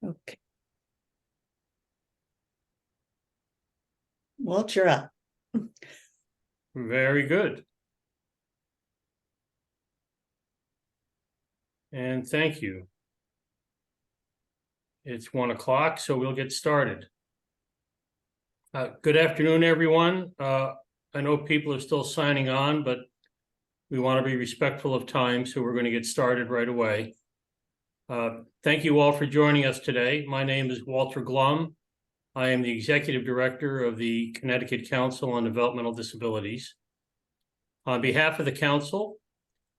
Okay. Walt, you're up. Very good. And thank you. It's 1 o'clock, so we'll get started. Good afternoon, everyone. I know people are still signing on, but we want to be respectful of time, so we're going to get started right away. Thank you all for joining us today. My name is Walter Glum. I am the Executive Director of the Connecticut Council on Developmental Disabilities. On behalf of the Council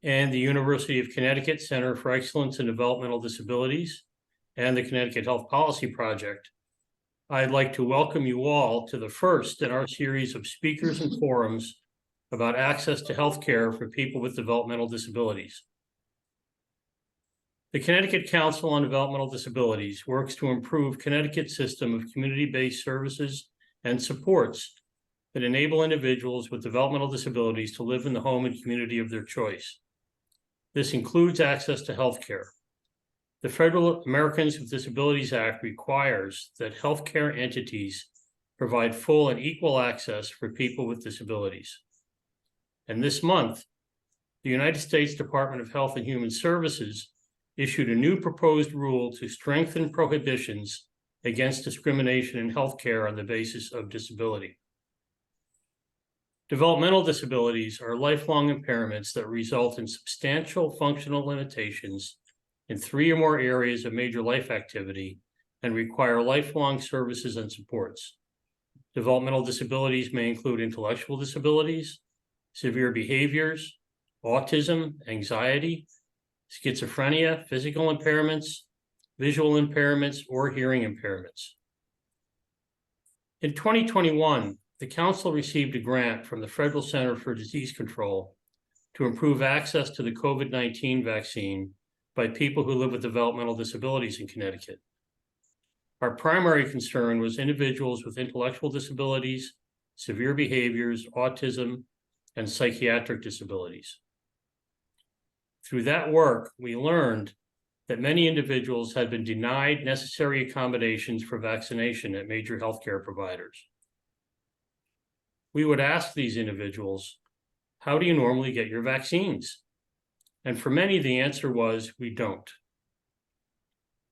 and the University of Connecticut Center for Excellence in Developmental Disabilities and the Connecticut Health Policy Project, I'd like to welcome you all to the first in our series of speakers and forums about access to healthcare for people with developmental disabilities. The Connecticut Council on Developmental Disabilities works to improve Connecticut's system of community-based services and supports that enable individuals with developmental disabilities to live in the home and community of their choice. This includes access to healthcare. The Federal Americans with Disabilities Act requires that healthcare entities provide full and equal access for people with disabilities. And this month, the United States Department of Health and Human Services issued a new proposed rule to strengthen prohibitions against discrimination in healthcare on the basis of disability. Developmental disabilities are lifelong impairments that result in substantial functional limitations in 3 or more areas of major life activity and require lifelong services and supports. Developmental disabilities may include intellectual disabilities, severe behaviors, autism, anxiety, schizophrenia, physical impairments, visual impairments, or hearing impairments. In 2021, the Council received a grant from the Federal Center for Disease Control to improve access to the COVID-19 vaccine by people who live with developmental disabilities in Connecticut. Our primary concern was individuals with intellectual disabilities, severe behaviors, autism, and psychiatric disabilities. Through that work, we learned that many individuals had been denied necessary accommodations for vaccination at major healthcare providers. We would ask these individuals, how do you normally get your vaccines? And for many, the answer was, we don't.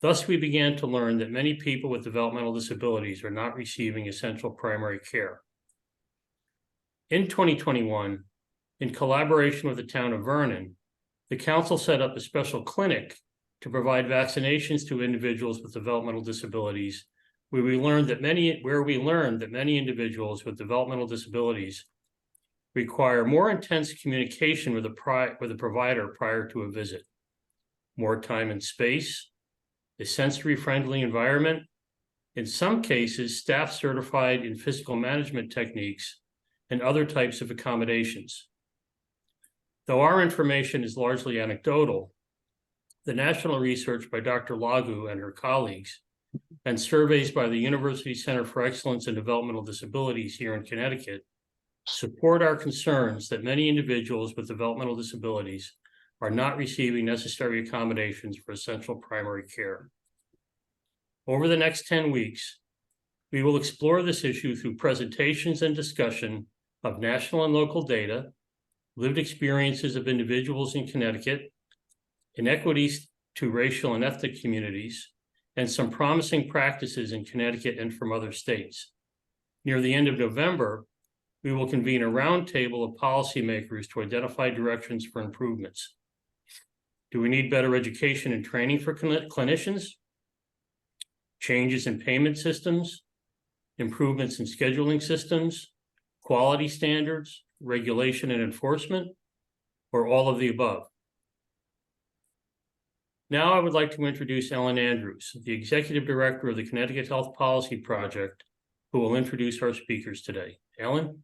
Thus, we began to learn that many people with developmental disabilities are not receiving essential primary care. In 2021, in collaboration with the town of Vernon, the Council set up a special clinic to provide vaccinations to individuals with developmental disabilities, where we learned that many individuals with developmental disabilities require more intense communication with a provider prior to a visit, more time and space, a sensory-friendly environment, in some cases, staff certified in physical management techniques, and other types of accommodations. Though our information is largely anecdotal, the national research by Dr. Lagu and her colleagues and surveys by the University Center for Excellence in Developmental Disabilities here in Connecticut support our concerns that many individuals with developmental disabilities are not receiving necessary accommodations for essential primary care. Over the next 10 weeks, we will explore this issue through presentations and discussion of national and local data, lived experiences of individuals in Connecticut, inequities to racial and ethnic communities, and some promising practices in Connecticut and from other states. Near the end of November, we will convene a roundtable of policymakers to identify directions for improvements. Do we need better education and training for clinicians? Changes in payment systems, improvements in scheduling systems, quality standards, regulation and enforcement, or all of the above? Now I would like to introduce Ellen Andrews, the Executive Director of the Connecticut Health Policy Project, who will introduce our speakers today. Ellen?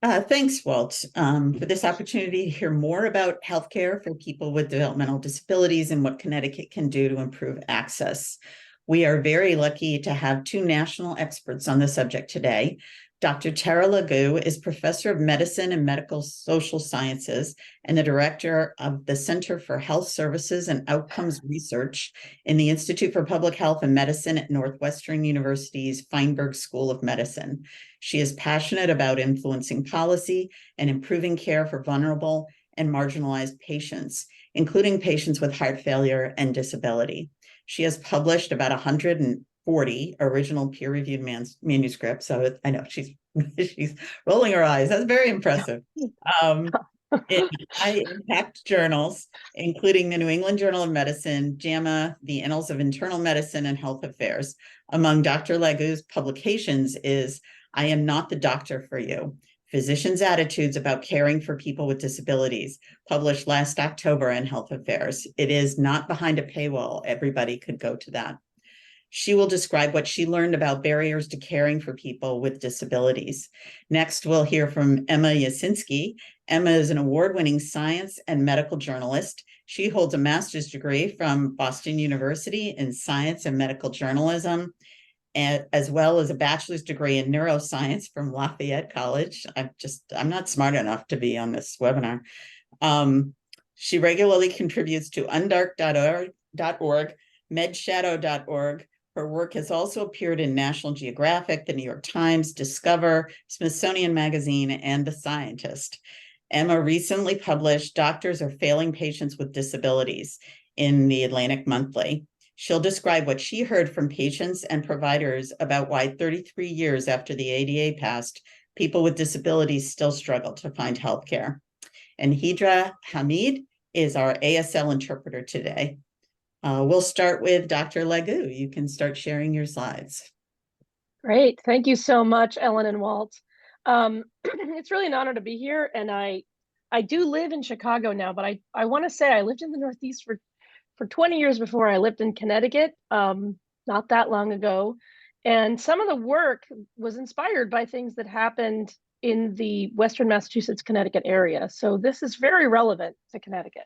Thanks, Walt, for this opportunity to hear more about healthcare for people with developmental disabilities and what Connecticut can do to improve access. We are very lucky to have 2 national experts on the subject today. Dr. Tara Lagoo is professor of medicine and medical social sciences and the director of the Center for Health Services and Outcomes Research in the Institute for Public Health and Medicine at Northwestern University's Feinberg School of Medicine. She is passionate about influencing policy and improving care for vulnerable and marginalized patients, including patients with heart failure and disability. She has published about 140 original peer-reviewed manuscripts. So I know she's rolling her eyes. That's very impressive. In high impact journals, including the New England Journal of Medicine, JAMA, the Annals of Internal Medicine and Health Affairs. Among Dr. Lagoo's publications is I Am Not the Doctor for You, Physicians' Attitudes About Caring for People with Disabilities, published last October in Health Affairs. It is not behind a paywall. Everybody could go to that. She will describe what she learned about barriers to caring for people with disabilities. Next, we'll hear from Emma Yasinski. Emma is an award-winning science and medical journalist. She holds a master's degree from Boston University in science and medical journalism, as well as a bachelor's degree in neuroscience from Lafayette College. I'm not smart enough to be on this webinar. She regularly contributes to undark.org, medshadow.org. Her work has also appeared in National Geographic, the New York Times, Discover, Smithsonian Magazine, and The Scientist. Emma recently published Doctors Are Failing Patients with Disabilities in the Atlantic Monthly. She'll describe what she heard from patients and providers about why 33 years after the ADA passed, people with disabilities still struggle to find healthcare. And Hidra Hamid is our ASL interpreter today. We'll start with Dr. Lagoo. You can start sharing your slides. Great. Thank you so much, Ellen and Walt. It's really an honor to be here. And I do live in Chicago now, but I want to say I lived in the Northeast for 20 years before. I lived in Connecticut, not that long ago. And some of the work was inspired by things that happened in the Western Massachusetts, Connecticut area. So this is very relevant to Connecticut.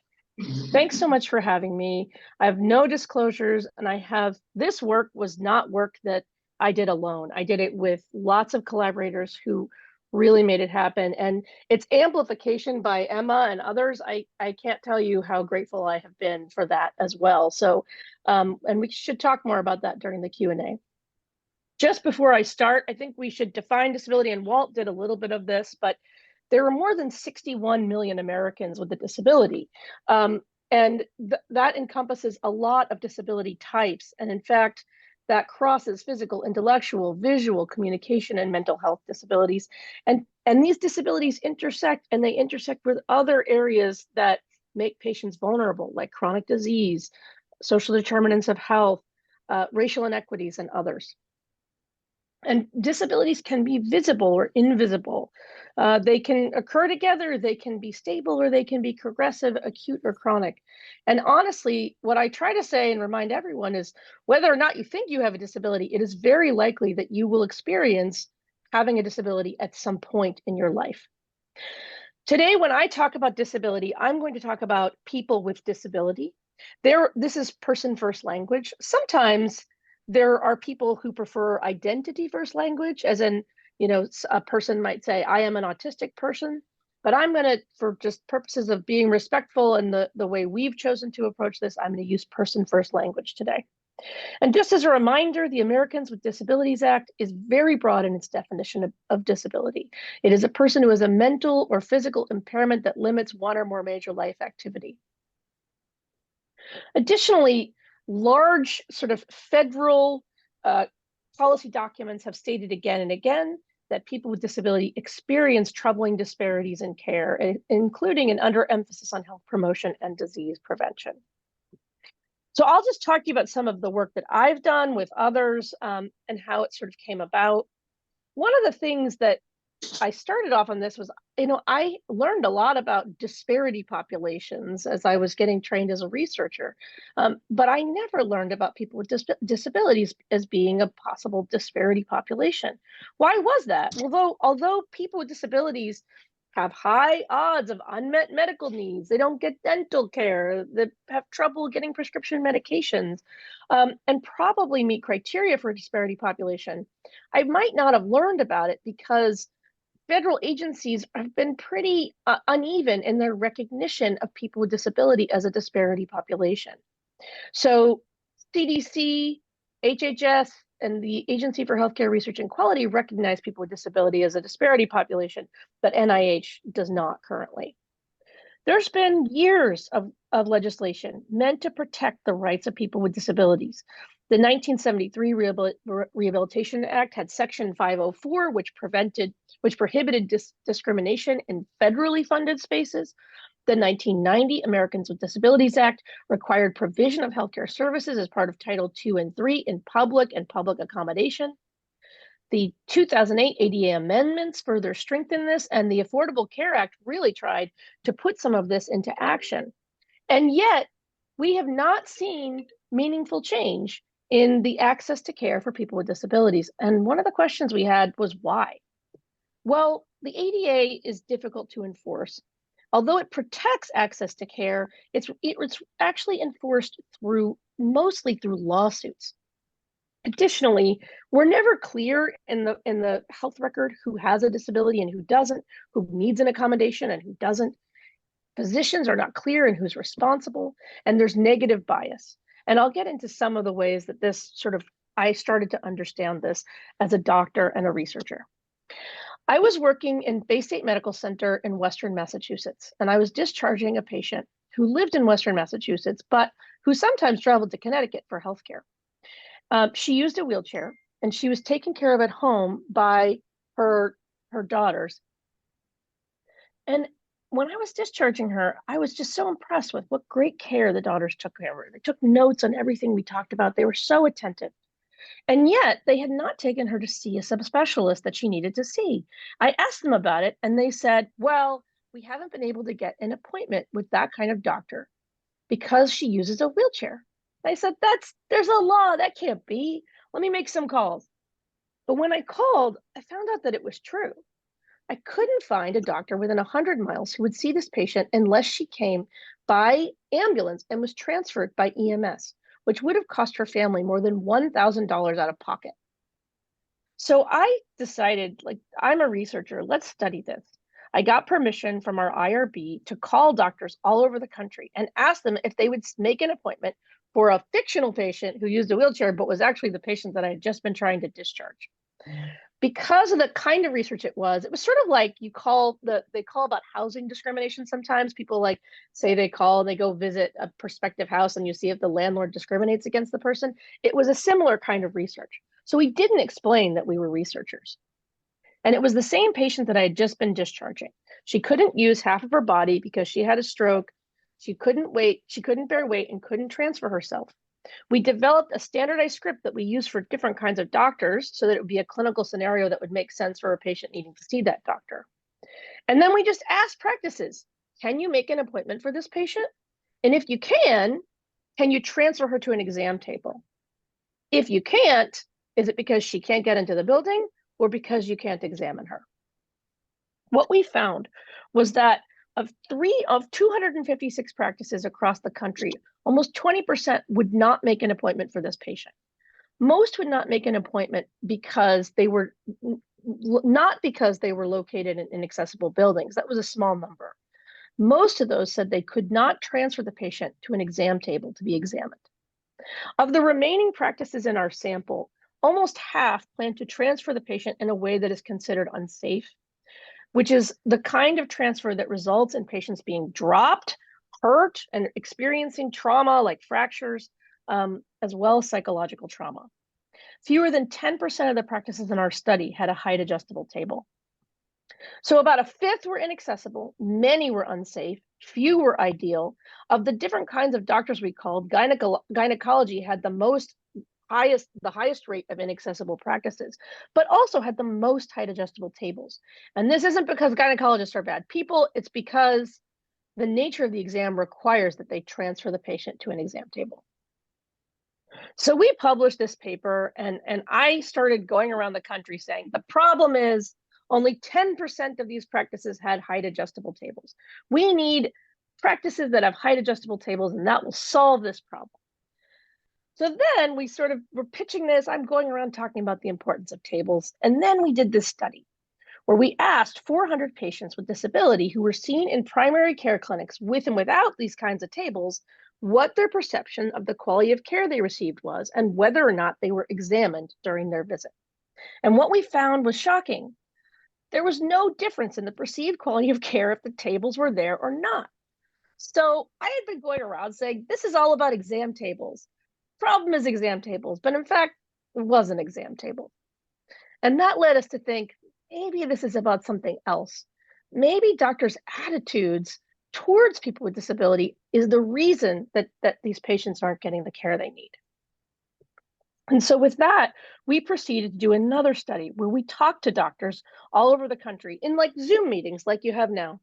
Thanks so much for having me. I have no disclosures, and this work was not work that I did alone. I did it with lots of collaborators who really made it happen. And its amplification by Emma and others, I can't tell you how grateful I have been for that as well. So, and we should talk more about that during the Q&A. Just before I start, I think we should define disability, and Walt did a little bit of this, but there are more than 61 million Americans with a disability. And that encompasses a lot of disability types. And in fact, that crosses physical, intellectual, visual, communication, and mental health disabilities. And these disabilities intersect, and they intersect with other areas that make patients vulnerable, like chronic disease, social determinants of health, racial inequities, and others. And disabilities can be visible or invisible. They can occur together, they can be stable, or they can be progressive, acute, or chronic. And honestly, what I try to say and remind everyone is whether or not you think you have a disability, it is very likely that you will experience having a disability at some point in your life. Today, when I talk about disability, I'm going to talk about people with disability. This is person-first language. Sometimes there are people who prefer identity-first language, as in, a person might say, I am an autistic person, but I'm going to, for just purposes of being respectful and the way we've chosen to approach this, I'm going to use person-first language today. And just as a reminder, the Americans with Disabilities Act is very broad in its definition of disability. It is a person who has a mental or physical impairment that limits one or more major life activity. Additionally, large sort of federal policy documents have stated again and again that people with disability experience troubling disparities in care, including an underemphasis on health promotion and disease prevention. So I'll just talk to you about some of the work that I've done with others and how it sort of came about. One of the things that I started off on this was, I learned a lot about disparity populations as I was getting trained as a researcher, but I never learned about people with disabilities as being a possible disparity population. Why was that? Although people with disabilities have high odds of unmet medical needs. They don't get dental care, they have trouble getting prescription medications, and probably meet criteria for a disparity population. I might not have learned about it because federal agencies have been pretty uneven in their recognition of people with disability as a disparity population. So CDC, HHS, and the Agency for Healthcare Research and Quality recognize people with disability as a disparity population, but NIH does not currently. There's been years of legislation meant to protect the rights of people with disabilities. The 1973 Rehabilitation Act had Section 504, which prohibited discrimination in federally funded spaces. The 1990 Americans with Disabilities Act required provision of healthcare services as part of Title II and III in public and public accommodation. The 2008 ADA amendments further strengthened this, and the Affordable Care Act really tried to put some of this into action. And yet, we have not seen meaningful change in the access to care for people with disabilities. And one of the questions we had was why? Well, the ADA is difficult to enforce. Although it protects access to care, it's actually enforced mostly through lawsuits. Additionally, we're never clear in the health record who has a disability and who doesn't, who needs an accommodation and who doesn't. Physicians are not clear in who's responsible, and there's negative bias. And I'll get into some of the ways that I started to understand this as a doctor and a researcher. I was working in Bay State Medical Center in Western Massachusetts, and I was discharging a patient who lived in Western Massachusetts, but who sometimes traveled to Connecticut for healthcare. She used a wheelchair, and she was taken care of at home by her daughters. And when I was discharging her, I was just so impressed with what great care the daughters took care of her. They took notes on everything we talked about. They were so attentive. And yet they had not taken her to see a subspecialist that she needed to see. I asked them about it, and they said, well, we haven't been able to get an appointment with that kind of doctor because she uses a wheelchair. I said, there's a law, that can't be. Let me make some calls. But when I called, I found out that it was true. I couldn't find a doctor within 100 miles who would see this patient unless she came by ambulance and was transferred by EMS, which would have cost her family more than $1,000 out of pocket. So I decided, I'm a researcher, let's study this. I got permission from our IRB to call doctors all over the country and ask them if they would make an appointment for a fictional patient who used a wheelchair, but was actually the patient that I had just been trying to discharge. Because of the kind of research it was sort of like they call about housing discrimination sometimes. People say they call and they go visit a prospective house and you see if the landlord discriminates against the person. It was a similar kind of research. So we didn't explain that we were researchers. And it was the same patient that I had just been discharging. She couldn't use half of her body because she had a stroke. She couldn't bear weight and couldn't transfer herself. We developed a standardized script that we use for different kinds of doctors so that it would be a clinical scenario that would make sense for a patient needing to see that doctor. And then we just asked practices, can you make an appointment for this patient? And if you can you transfer her to an exam table? If you can't, is it because she can't get into the building or because you can't examine her? What we found was that of 256 practices across the country, almost 20% would not make an appointment for this patient. Most would not make an appointment because they were not because they were located in inaccessible buildings. That was a small number. Most of those said they could not transfer the patient to an exam table to be examined. Of the remaining practices in our sample, almost half plan to transfer the patient in a way that is considered unsafe, which is the kind of transfer that results in patients being dropped, hurt, and experiencing trauma like fractures, as well as psychological trauma. Fewer than 10% of the practices in our study had a height adjustable table. So about a fifth were inaccessible, many were unsafe, few were ideal. Of the different kinds of doctors we called, gynecology had the highest rate of inaccessible practices, but also had the most height adjustable tables. And this isn't because gynecologists are bad people, it's because the nature of the exam requires that they transfer the patient to an exam table. So we published this paper and I started going around the country saying, the problem is Only 10% of these practices had height adjustable tables. We need practices that have height adjustable tables, and that will solve this problem. So then we sort of were pitching this. I'm going around talking about the importance of tables. And then we did this study where we asked 400 patients with disability who were seen in primary care clinics with and without these kinds of tables, what their perception of the quality of care they received was, and whether or not they were examined during their visit. And what we found was shocking. There was no difference in the perceived quality of care if the tables were there or not. So I had been going around saying, this is all about exam tables. Problem is exam tables, but in fact, it was an exam table. And that led us to think, maybe this is about something else. Maybe doctors' attitudes towards people with disability is the reason that these patients aren't getting the care they need. And so with that, we proceeded to do another study where we talked to doctors all over the country in like Zoom meetings like you have now.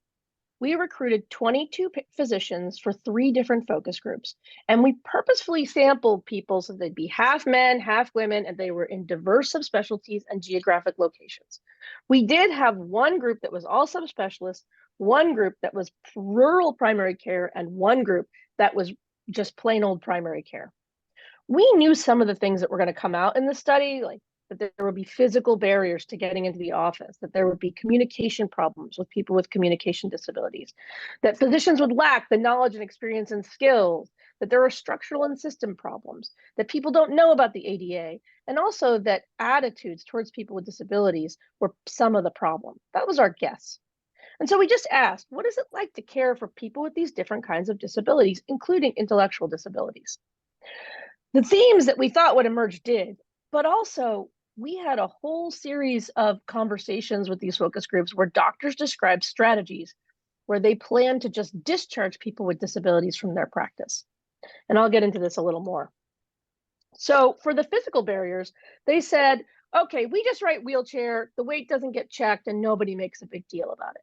We recruited 22 physicians for 3 different focus groups, and we purposefully sampled people so they'd be half men, half women, and they were in diverse subspecialties and geographic locations. We did have one group that was all subspecialists, one group that was rural primary care, and one group that was just plain old primary care. We knew some of the things that were going to come out in the study, like that there would be physical barriers to getting into the office, that there would be communication problems with people with communication disabilities, that physicians would lack the knowledge and experience and skills, that there are structural and system problems, that people don't know about the ADA, and also that attitudes towards people with disabilities were some of the problem. That was our guess. And so we just asked, what is it like to care for people with these different kinds of disabilities, including intellectual disabilities? The themes that we thought would emerge did, but also we had a whole series of conversations with these focus groups where doctors described strategies where they plan to just discharge people with disabilities from their practice. And I'll get into this a little more. So for the physical barriers, they said, okay, we just write wheelchair, the weight doesn't get checked, and nobody makes a big deal about it.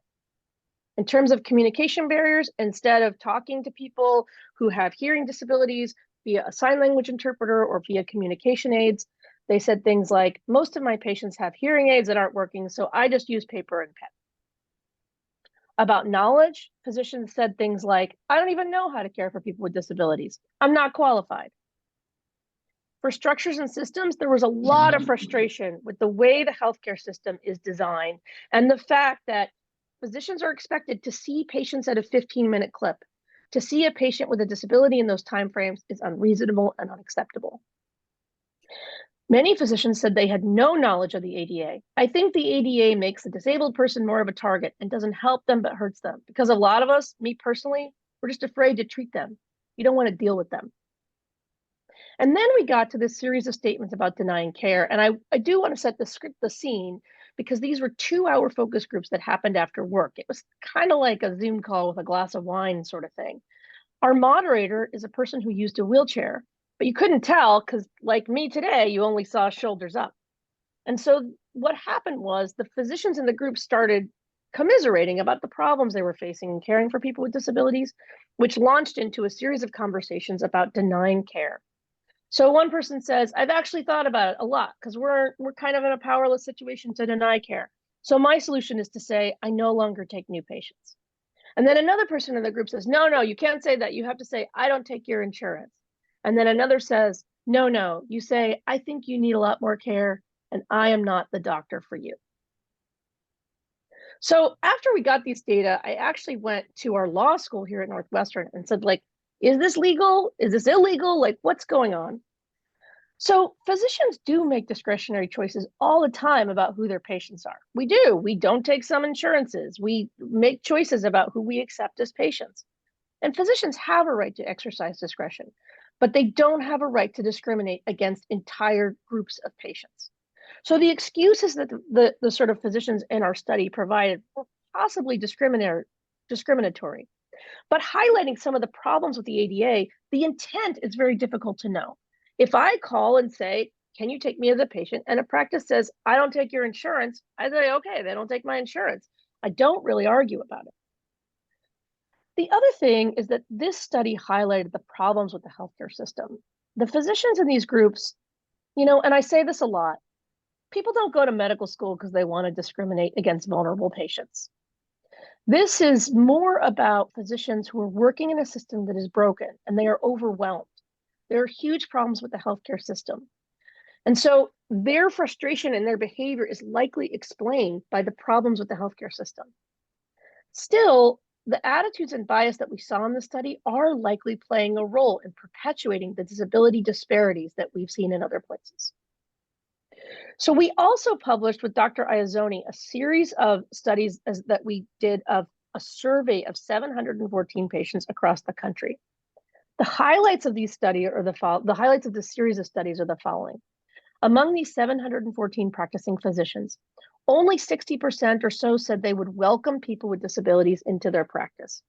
In terms of communication barriers, instead of talking to people who have hearing disabilities via a sign language interpreter or via communication aids, they said things like, most of my patients have hearing aids that aren't working, so I just use paper and pen. About knowledge, physicians said things like, I don't even know how to care for people with disabilities. I'm not qualified. For structures and systems, there was a lot of frustration with the way the healthcare system is designed and the fact that physicians are expected to see patients at a 15-minute clip. To see a patient with a disability in those timeframes is unreasonable and unacceptable. Many physicians said they had no knowledge of the ADA. I think the ADA makes the disabled person more of a target and doesn't help them but hurts them. Because a lot of us, me personally, we're just afraid to treat them. You don't want to deal with them. And then we got to this series of statements about denying care. And I do want to set the scene because these were 2-hour focus groups that happened after work. It was kind of like a Zoom call with a glass of wine sort of thing. Our moderator is a person who used a wheelchair, but you couldn't tell because like me today, you only saw shoulders up. And so what happened was the physicians in the group started commiserating about the problems they were facing in caring for people with disabilities, which launched into a series of conversations about denying care. So one person says, I've actually thought about it a lot because we're kind of in a powerless situation to deny care. So my solution is to say, I no longer take new patients. And then another person in the group says, no, you can't say that. You have to say, I don't take your insurance. And then another says, no, you say, I think you need a lot more care and I am not the doctor for you. So after we got these data, I actually went to our law school here at Northwestern and said, like, is this legal? Is this illegal? Like, what's going on? So physicians do make discretionary choices all the time about who their patients are. We do. We don't take some insurances. We make choices about who we accept as patients. And physicians have a right to exercise discretion, but they don't have a right to discriminate against entire groups of patients. So the excuses that the sort of physicians in our study provided were possibly discriminatory. But highlighting some of the problems with the ADA, the intent is very difficult to know. If I call and say, can you take me as a patient? And a practice says, I don't take your insurance. I say, okay, they don't take my insurance. I don't really argue about it. The other thing is that this study highlighted the problems with the healthcare system. The physicians in these groups, and I say this a lot, people don't go to medical school because they want to discriminate against vulnerable patients. This is more about physicians who are working in a system that is broken and they are overwhelmed. There are huge problems with the healthcare system. And so their frustration and their behavior is likely explained by the problems with the healthcare system. Still, the attitudes and bias that we saw in the study are likely playing a role in perpetuating the disability disparities that we've seen in other places. So we also published with Dr. Iazzoni a series of studies that we did of a survey of 714 patients across the country. The highlights of these studies are the highlights of this series of studies are the following. Among these 714 practicing physicians, only 60% or so said they would welcome people with disabilities into their practice.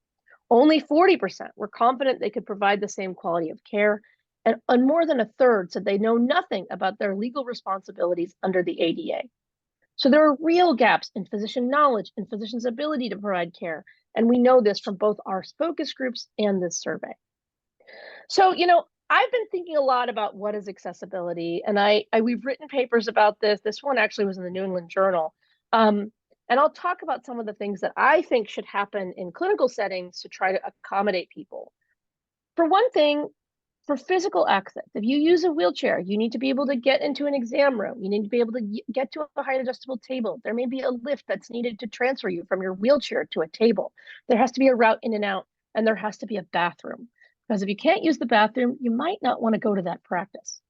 Only 40% were confident they could provide the same quality of care, and more than a third said they know nothing about their legal responsibilities under the ADA. So there are real gaps in physician knowledge and physicians' ability to provide care, and we know this from both our focus groups and this survey. So, I've been thinking a lot about what is accessibility, and we've written papers about this. This one actually was in the New England Journal. And I'll talk about some of the things that I think should happen in clinical settings to try to accommodate people. For one thing, for physical access, if you use a wheelchair, you need to be able to get into an exam room. You need to be able to get to a height adjustable table. There may be a lift that's needed to transfer you from your wheelchair to a table. There has to be a route in and out, and there has to be a bathroom. Because if you can't use the bathroom, you might not want to go to that practice.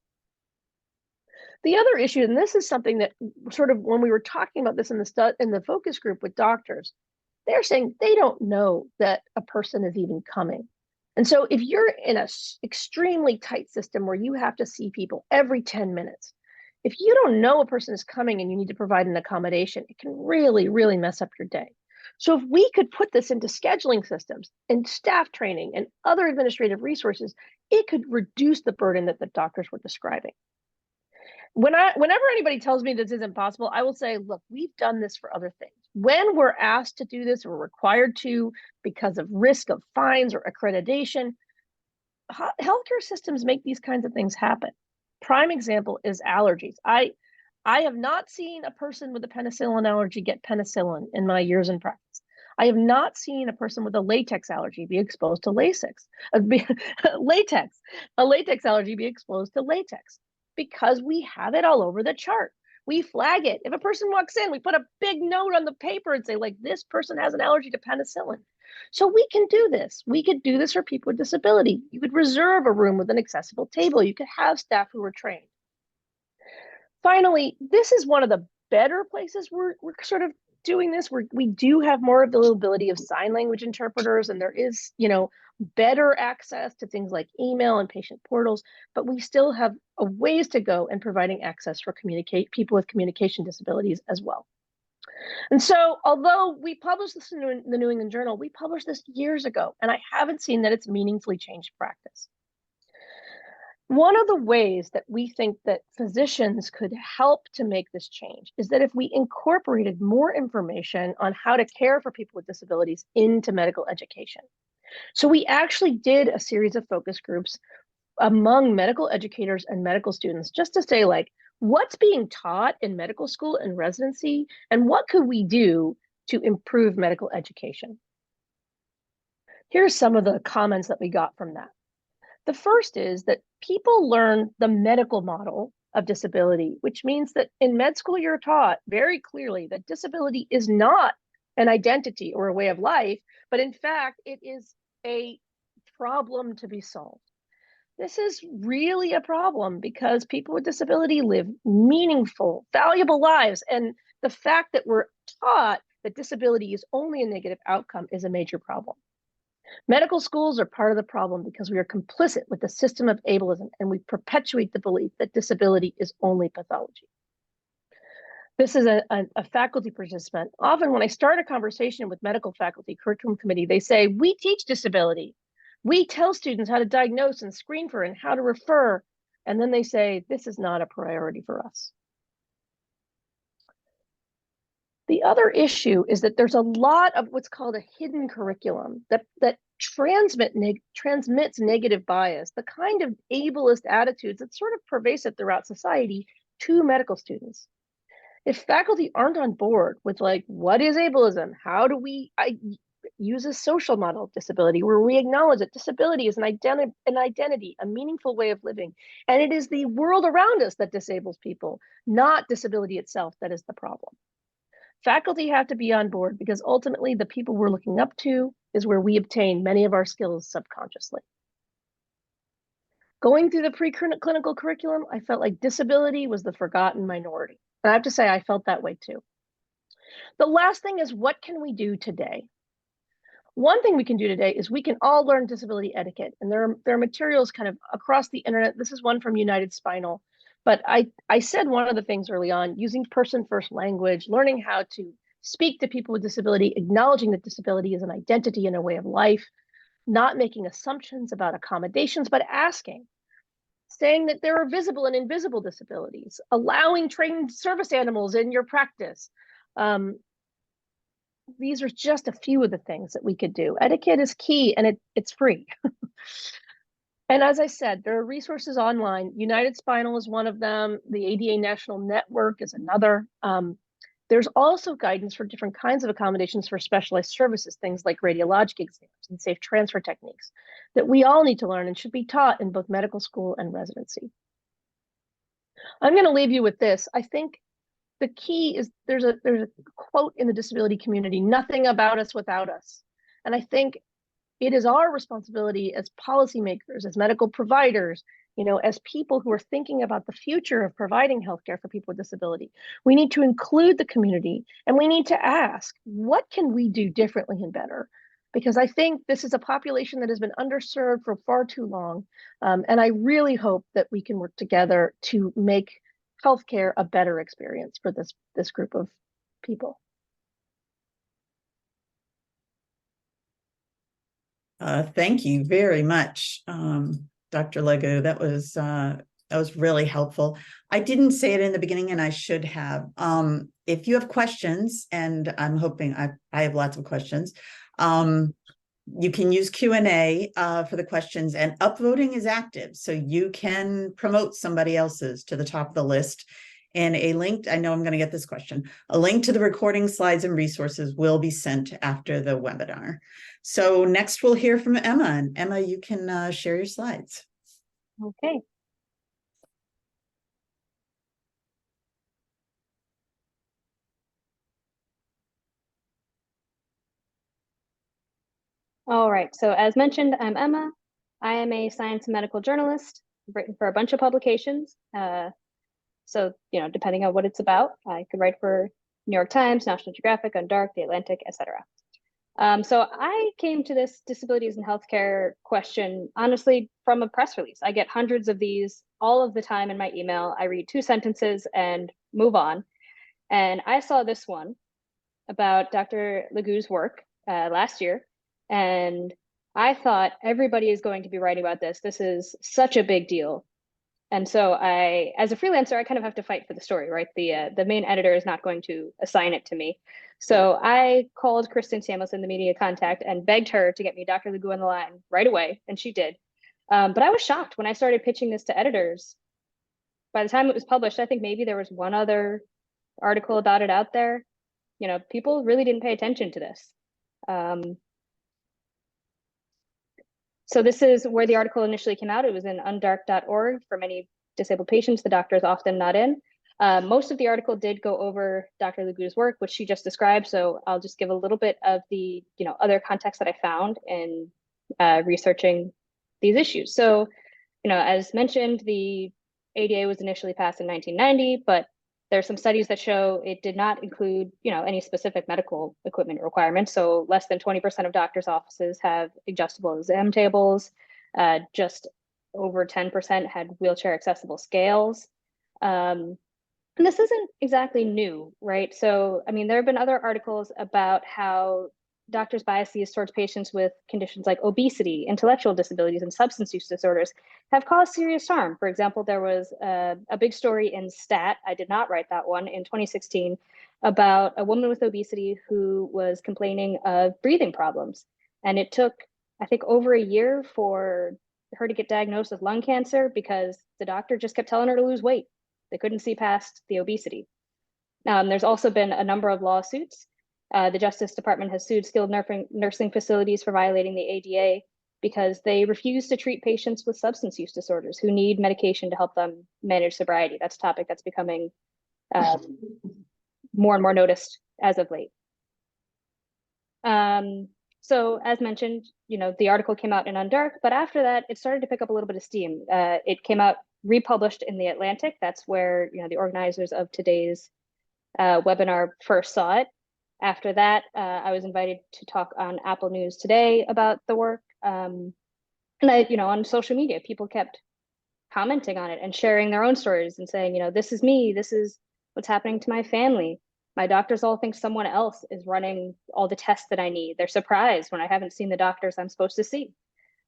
The other issue, and this is something that sort of when we were talking about this in the focus group with doctors, they're saying they don't know that a person is even coming. And so if you're in an extremely tight system where you have to see people every 10 minutes, if you don't know a person is coming and you need to provide an accommodation, it can really, really mess up your day. So if we could put this into scheduling systems and staff training and other administrative resources, it could reduce the burden that the doctors were describing. Whenever anybody tells me this isn't possible, I will say, look, we've done this for other things. When we're asked to do this, we're required to because of risk of fines or accreditation. Healthcare systems make these kinds of things happen. Prime example is allergies. I have not seen a person with a penicillin allergy get penicillin in my years in practice. I have not seen a person with a latex allergy be exposed to latex. A latex allergy be exposed to latex because we have it all over the chart. We flag it. If a person walks in, we put a big note on the paper and say, like, this person has an allergy to penicillin. So we can do this. We could do this for people with disability. You could reserve a room with an accessible table. You could have staff who are trained. Finally, this is one of the better places we're sort of doing this. We do have more availability of sign language interpreters, and there is, better access to things like email and patient portals, but we still have a ways to go in providing access for people with communication disabilities as well. And so, although we published this in the New England Journal, we published this years ago, and I haven't seen that it's meaningfully changed practice. One of the ways that we think that physicians could help to make this change is that if we incorporated more information on how to care for people with disabilities into medical education. So we actually did a series of focus groups among medical educators and medical students just to say, like, what's being taught in medical school and residency, and what could we do to improve medical education? Here's some of the comments that we got from that. The first is that people learn the medical model of disability, which means that in med school, you're taught very clearly that disability is not an identity or a way of life, but in fact, it is a problem to be solved. This is really a problem because people with disability live meaningful, valuable lives. And the fact that we're taught that disability is only a negative outcome is a major problem. Medical schools are part of the problem because we are complicit with the system of ableism and we perpetuate the belief that disability is only pathology. This is a faculty participant. Often when I start a conversation with medical faculty curriculum committee, they say, we teach disability. We tell students how to diagnose and screen for and how to refer. And then they say, this is not a priority for us. The other issue is that there's a lot of what's called a hidden curriculum that transmits negative bias, the kind of ableist attitudes that's sort of pervasive throughout society to medical students. If faculty aren't on board with like, what is ableism? How do we use a social model of disability where we acknowledge that disability is an identity, a meaningful way of living. And it is the world around us that disables people, not disability itself that is the problem. Faculty have to be on board because ultimately the people we're looking up to is where we obtain many of our skills subconsciously. Going through the preclinical curriculum, I felt like disability was the forgotten minority. And I have to say, I felt that way too. The last thing is, what can we do today? One thing we can do today is we can all learn disability etiquette. And there are materials kind of across the internet. This is one from United Spinal. But I said one of the things early on, using person-first language, learning how to speak to people with disability, acknowledging that disability is an identity and a way of life, not making assumptions about accommodations, but asking, saying that there are visible and invisible disabilities, allowing trained service animals in your practice. These are just a few of the things that we could do. Etiquette is key, and it's free. And as I said, there are resources online. United Spinal is one of them. The ADA National Network is another. There's also guidance for different kinds of accommodations for specialized services, things like radiologic exams and safe transfer techniques that we all need to learn and should be taught in both medical school and residency. I'm going to leave you with this. I think the key is there's a quote in the disability community, nothing about us without us. And I think it is our responsibility as policymakers, as medical providers, as people who are thinking about the future of providing healthcare for people with disability. We need to include the community, and we need to ask, what can we do differently and better? Because I think this is a population that has been underserved for far too long. And I really hope that we can work together to make healthcare a better experience for this group of people. Thank you very much, Dr. Lego. That was really helpful. I didn't say it in the beginning, and I should have. If you have questions, and I'm hoping I have lots of questions, you can use Q&A for the questions, and upvoting is active, so you can promote somebody else's to the top of the list. And a link, I know I'm going to get this question, a link to the recording, slides, and resources will be sent after the webinar. So next we'll hear from Emma. And Emma, you can share your slides. Okay. All right, so as mentioned, I'm Emma. I am a science and medical journalist. I've written for a bunch of publications. So, depending on what it's about, I could write for New York Times, National Geographic, Undark, The Atlantic, etc. So I came to this disabilities in healthcare question, honestly, from a press release. I get hundreds of these all of the time in my email. I read 2 sentences and move on. And I saw this one about Dr. Legu's work last year. And I thought everybody is going to be writing about this. This is such a big deal. And so as a freelancer, I kind of have to fight for the story, right? The main editor is not going to assign it to me. So I called Kristen Samuelson, the media contact, and begged her to get me Dr. Legu on the line right away, and she did. But I was shocked when I started pitching this to editors. By the time it was published, I think maybe there was one other article about it out there. People really didn't pay attention to this. So this is where the article initially came out. It was in undark.org. For many disabled patients, the doctor is often not in. Most of the article did go over Dr. Legu's work, which she just described. So I'll just give a little bit of the other context that I found in researching these issues. So, as mentioned, the ADA was initially passed in 1990, but there's some studies that show it did not include, any specific medical equipment requirements. So less than 20% of doctors' offices have adjustable exam tables. Just over 10% had wheelchair accessible scales. And this isn't exactly new, right? So, there have been other articles about how doctors' biases towards patients with conditions like obesity, intellectual disabilities, and substance use disorders have caused serious harm. For example, there was a big story in Stat, I did not write that one, in 2016, about a woman with obesity who was complaining of breathing problems. And it took, I think, over a year for her to get diagnosed with lung cancer because the doctor just kept telling her to lose weight. They couldn't see past the obesity. There's also been a number of lawsuits. The Justice Department has sued skilled nursing facilities for violating the ADA because they refuse to treat patients with substance use disorders who need medication to help them manage sobriety. That's a topic that's becoming more and more noticed as of late. So as mentioned, the article came out in Undark, but after that, it started to pick up a little bit of steam. It came out republished in The Atlantic. That's where, the organizers of today's webinar first saw it. After that, I was invited to talk on Apple News Today about the work. And on social media, people kept commenting on it and sharing their own stories and saying, this is me, this is what's happening to my family. My doctors all think someone else is running all the tests that I need. They're surprised when I haven't seen the doctors I'm supposed to see.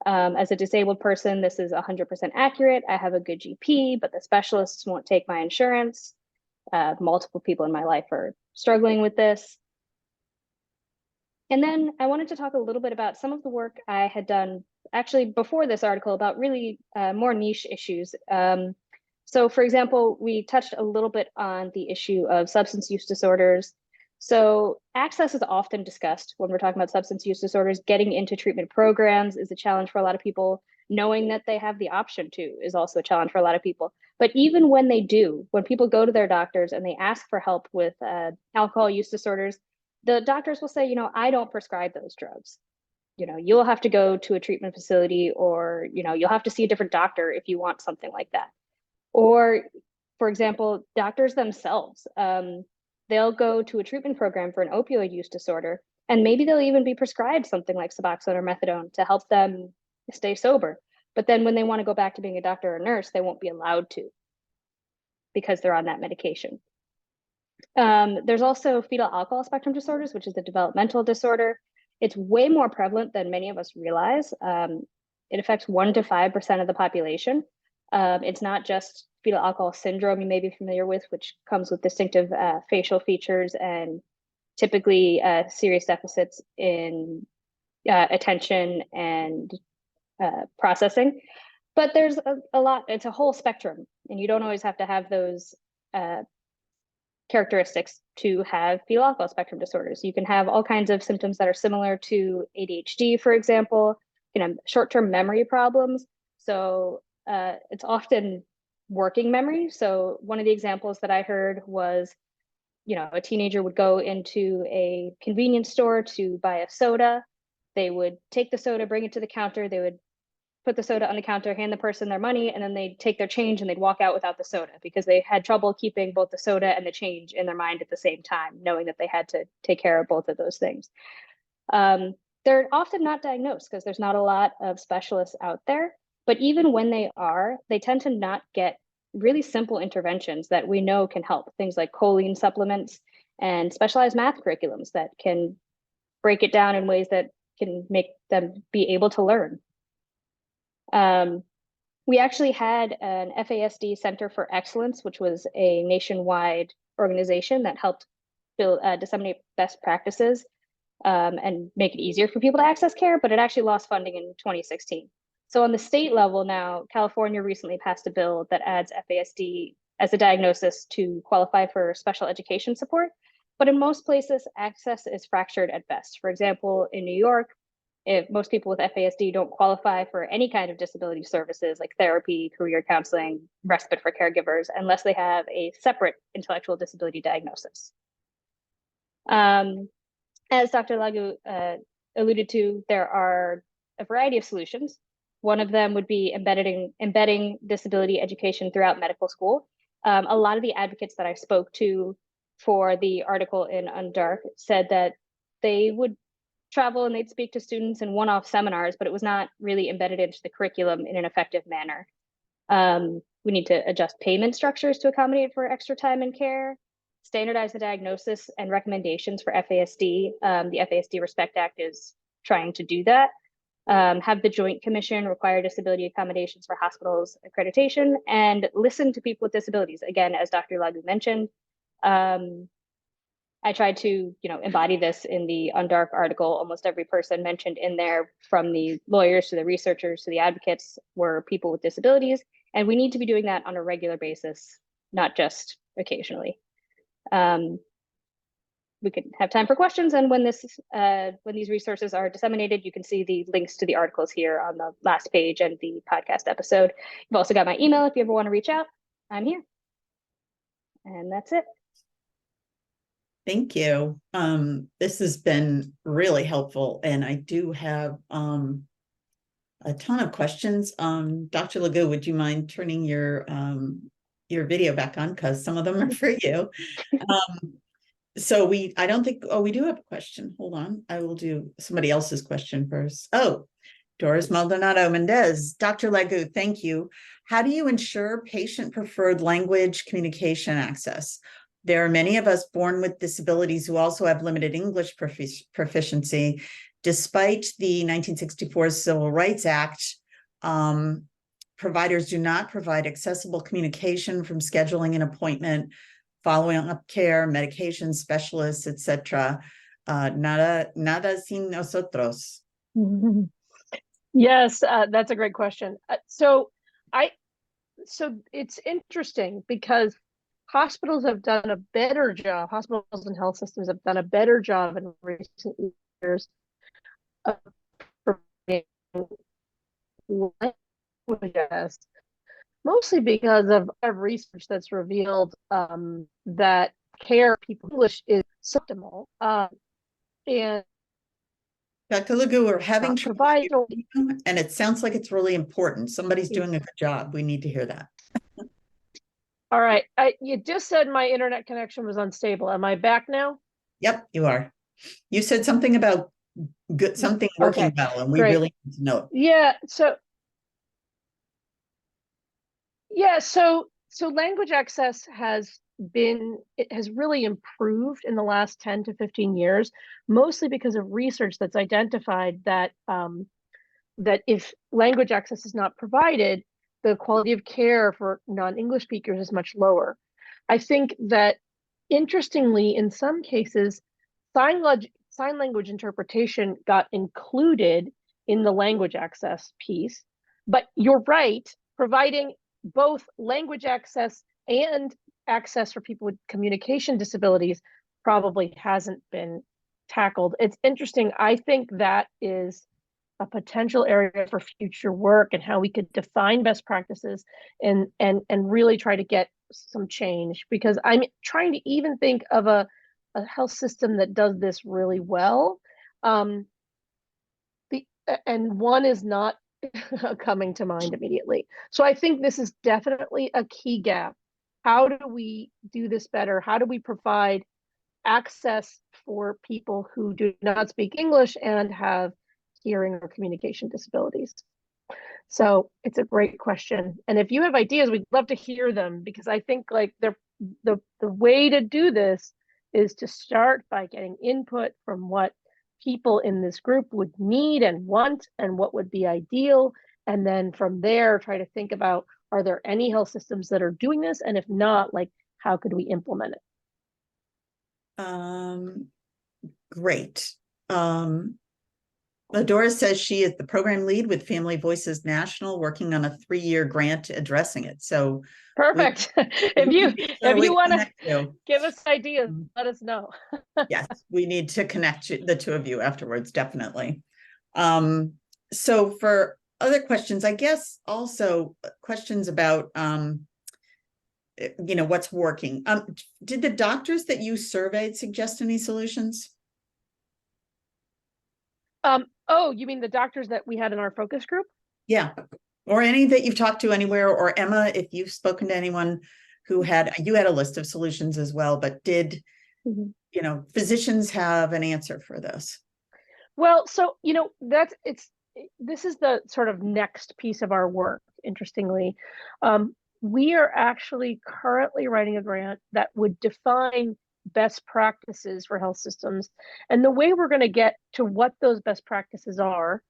As a disabled person, this is 100% accurate. I have a good GP, but the specialists won't take my insurance. Multiple people in my life are struggling with this. And then I wanted to talk a little bit about some of the work I had done actually before this article about really more niche issues. So for example, we touched a little bit on the issue of substance use disorders. So access is often discussed when we're talking about substance use disorders. Getting into treatment programs is a challenge for a lot of people. Knowing that they have the option to is also a challenge for a lot of people. But even when they do, when people go to their doctors and they ask for help with alcohol use disorders, the doctors will say, I don't prescribe those drugs. You'll have to go to a treatment facility, or, you'll have to see a different doctor if you want something like that. Or, for example, doctors themselves, they'll go to a treatment program for an opioid use disorder, and maybe they'll even be prescribed something like Suboxone or methadone to help them stay sober. But then when they want to go back to being a doctor or nurse, they won't be allowed to because they're on that medication. There's also fetal alcohol spectrum disorders, which is a developmental disorder. It's way more prevalent than many of us realize. It affects 1 to 5% of the population. It's not just fetal alcohol syndrome you may be familiar with, which comes with distinctive facial features and typically serious deficits in attention and processing. But there's a lot, it's a whole spectrum, and you don't always have to have those characteristics to have fetal alcohol spectrum disorders. You can have all kinds of symptoms that are similar to ADHD, for example, short-term memory problems. So it's often working memory. So one of the examples that I heard was, a teenager would go into a convenience store to buy a soda. They would take the soda, bring it to the counter. They would put the soda on the counter, hand the person their money, and then they'd take their change and they'd walk out without the soda because they had trouble keeping both the soda and the change in their mind at the same time, knowing that they had to take care of both of those things. They're often not diagnosed because there's not a lot of specialists out there. But even when they are, they tend to not get really simple interventions that we know can help. Things like choline supplements and specialized math curriculums that can break it down in ways that can make them be able to learn. We actually had an FASD Center for Excellence, which was a nationwide organization that helped disseminate best practices and make it easier for people to access care, but it actually lost funding in 2016. So on the state level now, California recently passed a bill that adds FASD as a diagnosis to qualify for special education support. But in most places, access is fractured at best. For example, in New York, if most people with FASD don't qualify for any kind of disability services like therapy, career counseling, respite for caregivers, unless they have a separate intellectual disability diagnosis. As Dr. Lagu alluded to, there are a variety of solutions. One of them would be embedding disability education throughout medical school. A lot of the advocates that I spoke to for the article in Undark said that they would travel and they'd speak to students in one-off seminars, but it was not really embedded into the curriculum in an effective manner. We need to adjust payment structures to accommodate for extra time and care, standardize the diagnosis and recommendations for FASD. The FASD Respect Act is trying to do that. Have the Joint Commission require disability accommodations for hospitals accreditation, and listen to people with disabilities. Again, as Dr. Lagu mentioned, I tried to, embody this in the Undark article. Almost every person mentioned in there, from the lawyers to the researchers to the advocates, were people with disabilities. And we need to be doing that on a regular basis, not just occasionally. We could have time for questions, and when these resources are disseminated, you can see the links to the articles here on the last page and the podcast episode. You've also got my email if you ever want to reach out. I'm here. And that's it. Thank you. This has been really helpful, and I do have a ton of questions. Dr. Legou, would you mind turning your video back on, because some of them are for you. So I don't think, we do have a question. Hold on. I will do somebody else's question first. Oh, Doris Maldonado Mendez. Dr. Legou, thank you. How do you ensure patient preferred language communication access? There are many of us born with disabilities who also have limited English proficiency. Despite the 1964 Civil Rights Act, providers do not provide accessible communication from scheduling an appointment, following up care, medication specialists, etc. Nada sin nosotros. Yes, that's a great question. So it's interesting because hospitals have done a better job. Hospitals and health systems have done a better job in recent years of providing languages, mostly because of research that's revealed that care people English is optimal. And Dr. Legou, we're having trouble provide, hearing you, and it sounds like it's really important. Somebody's doing a good job. We need to hear that. all right. You just said my internet connection was unstable. Am I back now? Yep, you are. You said something about something working Okay, well, and we great. really need to know it. Yeah, so language access has really improved in the last 10 to 15 years, mostly because of research that's identified that that if language access is not provided, the quality of care for non-English speakers is much lower. I think that, interestingly, in some cases, sign language interpretation got included in the language access piece. But you're right, providing both language access and access for people with communication disabilities probably hasn't been tackled. It's interesting. I think that is a potential area for future work, and how we could define best practices and really try to get some change, because I'm trying to even think of a health system that does this really well. And one is not coming to mind immediately. So I think this is definitely a key gap. How do we do this better? How do we provide access for people who do not speak English and have hearing or communication disabilities? So it's a great question. And if you have ideas, we'd love to hear them, because I think like the way to do this is to start by getting input from what people in this group would need and want and what would be ideal. And then from there, try to think about, are there any health systems that are doing this? And if not, like, how could we implement it? Great. Doris says she is the program lead with Family Voices National, working on a 3-year grant addressing it. So perfect. If you want to give us ideas, let us know. Yes, we need to connect the two of you afterwards, definitely. So for other questions, I guess also questions about what's working. Did the doctors that you surveyed suggest any solutions? Oh, you mean the doctors that we had in our focus group? Yeah, or any that you've talked to anywhere, or Emma, if you've spoken to anyone who you had a list of solutions as well, but did physicians have an answer for this? Well, so this is the sort of next piece of our work. Interestingly, we are actually currently writing a grant that would define best practices for health systems. And the way we're going to get to what those best practices are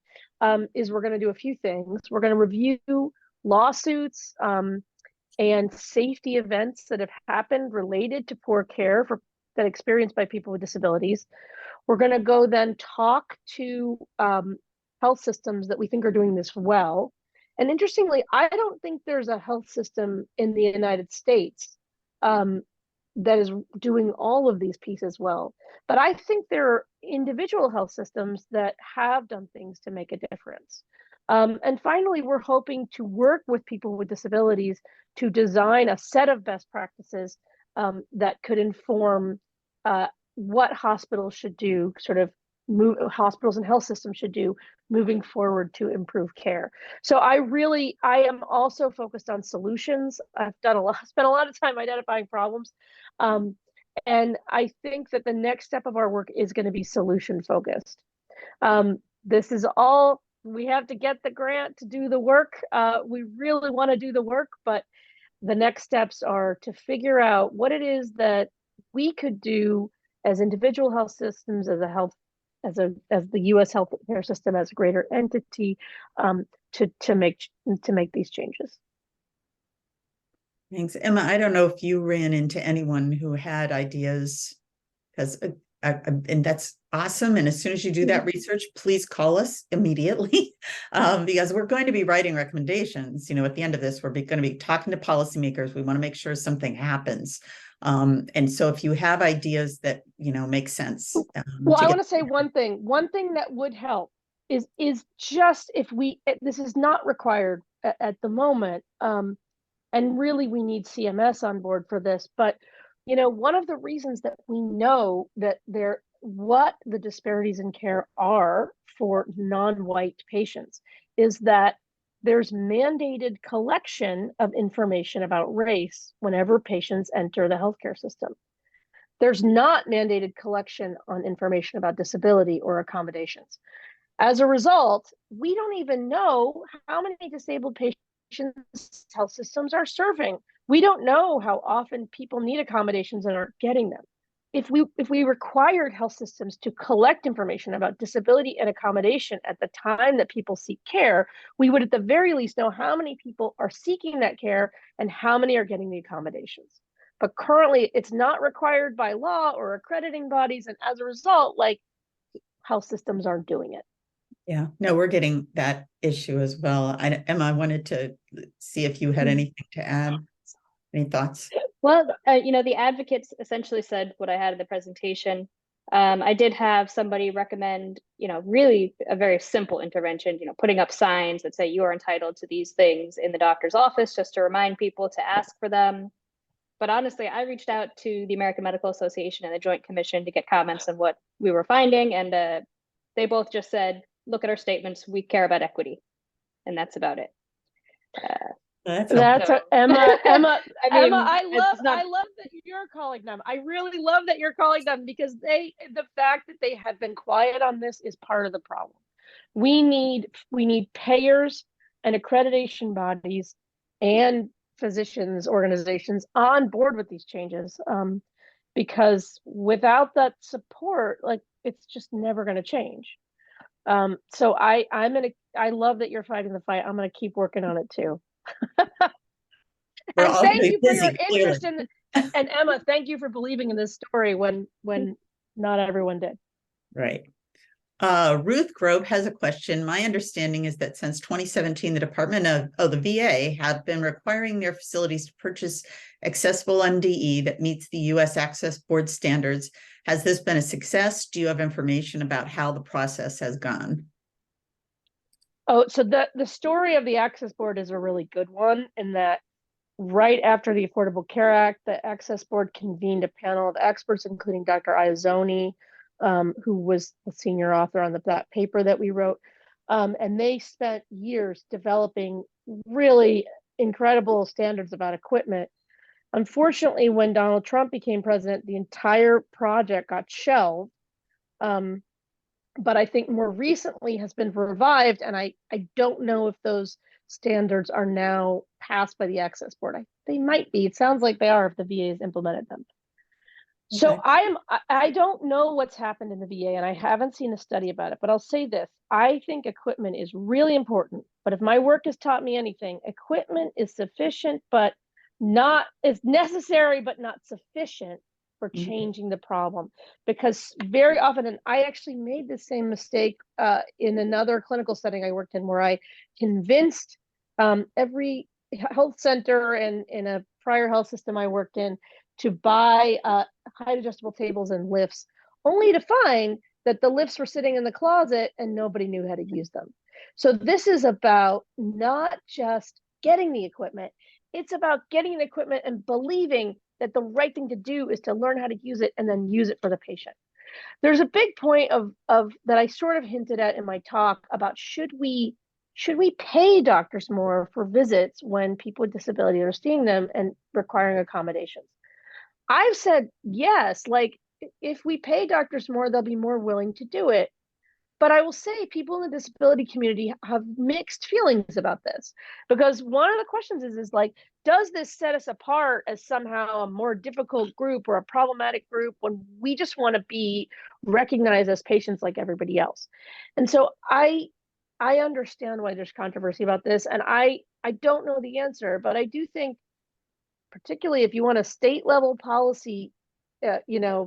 is we're going to do a few things. We're going to review lawsuits and safety events that have happened related to poor care that experienced by people with disabilities. We're going to go then talk to health systems that we think are doing this well. And interestingly, I don't think there's a health system in the United States that is doing all of these pieces well. But I think there are individual health systems that have done things to make a difference. And finally, we're hoping to work with people with disabilities to design a set of best practices that could inform what hospitals should do, sort of hospitals and health systems should do moving forward to improve care. So I am also focused on solutions. I've spent a lot of time identifying problems. And I think that the next step of our work is going to be solution focused. This is all, we have to get the grant to do the work. We really want to do the work, but the next steps are to figure out what it is that we could do as individual health systems, as the U.S. healthcare system as a greater entity, to make these changes. Thanks, Emma. I don't know if you ran into anyone who had ideas, because and that's awesome. And as soon as you do that research, please call us immediately, because we're going to be writing recommendations. At the end of this, we're going to be talking to policymakers. We want to make sure something happens. And so if you have ideas that make sense. Well, I want to say one thing that would help is just this is not required at the moment. And really we need CMS on board for this, but one of the reasons that we know that what the disparities in care are for non-white patients is that there's mandated collection of information about race whenever patients enter the healthcare system. There's not mandated collection on information about disability or accommodations. As a result, we don't even know how many disabled patients health systems are serving. We don't know how often people need accommodations and aren't getting them. If we required health systems to collect information about disability and accommodation at the time that people seek care, we would at the very least know how many people are seeking that care and how many are getting the accommodations. But currently, it's not required by law or accrediting bodies, and as a result, health systems aren't doing it. Yeah, no, we're getting that issue as well. Emma, I wanted to see if you had anything to add. Any thoughts? Well, the advocates essentially said what I had in the presentation. I did have somebody recommend, really a very simple intervention, putting up signs that say you are entitled to these things in the doctor's office, just to remind people to ask for them. But honestly, I reached out to the American Medical Association and the Joint Commission to get comments on what we were finding. And they both just said, look at our statements. We care about equity. And that's about it. Emma. I love that you're calling them. I really love that you're calling them, because the fact that they have been quiet on this is part of the problem. We need payers and accreditation bodies and physicians organizations on board with these changes, because without that support, it's just never going to change. So I love that you're fighting the fight. I'm going to keep working on it too. And thank you for your interest in, and Emma, thank you for believing in this story when not everyone did. Right. Ruth Grove has a question. My understanding is that since 2017, the Department of the VA have been requiring their facilities to purchase accessible MDE that meets the U.S. Access Board standards. Has this been a success? Do you have information about how the process has gone? Oh, so the story of the Access Board is a really good one, in that right after the Affordable Care Act, the Access Board convened a panel of experts, including Dr. Iazzoni, who was the senior author on that paper that we wrote. And they spent years developing really incredible standards about equipment. Unfortunately, when Donald Trump became president, the entire project got shelved. But I think more recently has been revived, and I don't know if those standards are now passed by the Access Board. They might be. It sounds like they are if the VA has implemented them. Okay. So I don't know what's happened in the VA, and I haven't seen a study about it, but I'll say this. I think equipment is really important, but if my work has taught me anything, equipment is sufficient, but is necessary, but not sufficient for changing the problem. Because very often, and I actually made the same mistake in another clinical setting I worked in, where I convinced every health center and in a prior health system I worked in to buy height adjustable tables and lifts, only to find that the lifts were sitting in the closet and nobody knew how to use them. So this is about not just getting the equipment, it's about getting the equipment and believing that the right thing to do is to learn how to use it and then use it for the patient. There's a big point of that I sort of hinted at in my talk about should we pay doctors more for visits when people with disability are seeing them and requiring accommodations? I've said yes, like if we pay doctors more, they'll be more willing to do it. But I will say people in the disability community have mixed feelings about this, because one of the questions is like, does this set us apart as somehow a more difficult group or a problematic group when we just want to be recognized as patients like everybody else? And so I understand why there's controversy about this, and I don't know the answer, but I do think, particularly if you want a state level policy,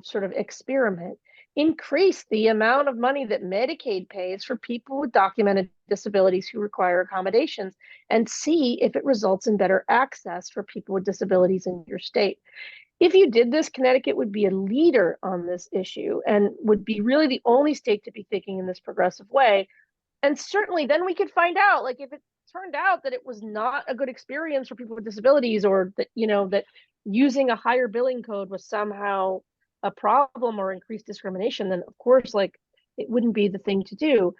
sort of experiment, increase the amount of money that Medicaid pays for people with documented disabilities who require accommodations, and see if it results in better access for people with disabilities in your state. If you did this, Connecticut would be a leader on this issue and would be really the only state to be thinking in this progressive way. And certainly then we could find out, like, if it turned out that it was not a good experience for people with disabilities, or that, that using a higher billing code was somehow a problem or increased discrimination, then of course, like, it wouldn't be the thing to do.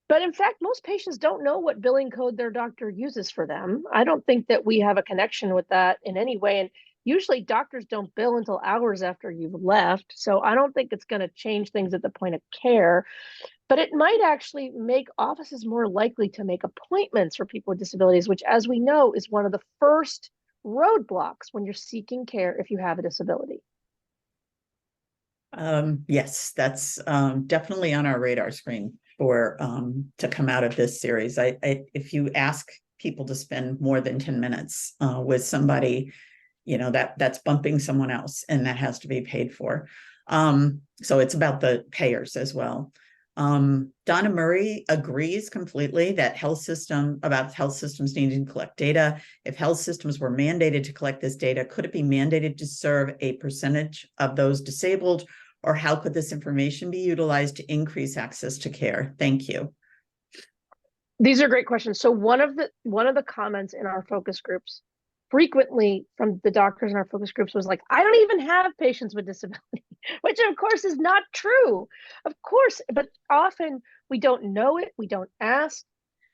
But in fact, most patients don't know what billing code their doctor uses for them. I don't think that we have a connection with that in any way. And usually doctors don't bill until hours after you've left. So I don't think it's going to change things at the point of care. But it might actually make offices more likely to make appointments for people with disabilities, which, as we know, is one of the first roadblocks when you're seeking care if you have a disability. Yes, that's definitely on our radar screen for to come out of this series. If you ask people to spend more than 10 minutes with somebody, that's bumping someone else, and that has to be paid for. So it's about the payers as well. Donna Murray agrees completely that health systems needing to collect data. If health systems were mandated to collect this data, could it be mandated to serve a percentage of those disabled, or how could this information be utilized to increase access to care? Thank you. These are great questions. So one of the comments in our focus groups frequently from the doctors in our focus groups was like, I don't even have patients with disability, which of course is not true. Of course, but often we don't know it, we don't ask.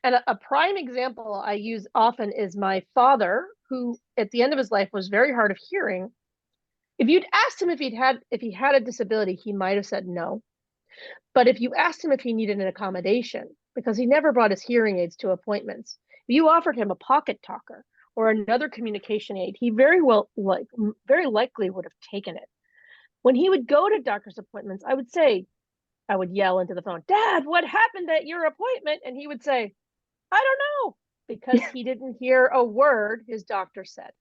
And a prime example I use often is my father, who at the end of his life was very hard of hearing. If you'd asked him if he had a disability, he might have said no. But if you asked him if he needed an accommodation, because he never brought his hearing aids to appointments, if you offered him a pocket talker or another communication aid, he very likely would have taken it. When he would go to doctor's appointments, I would yell into the phone, Dad, what happened at your appointment? And he would say, I don't know, because he didn't hear a word his doctor said.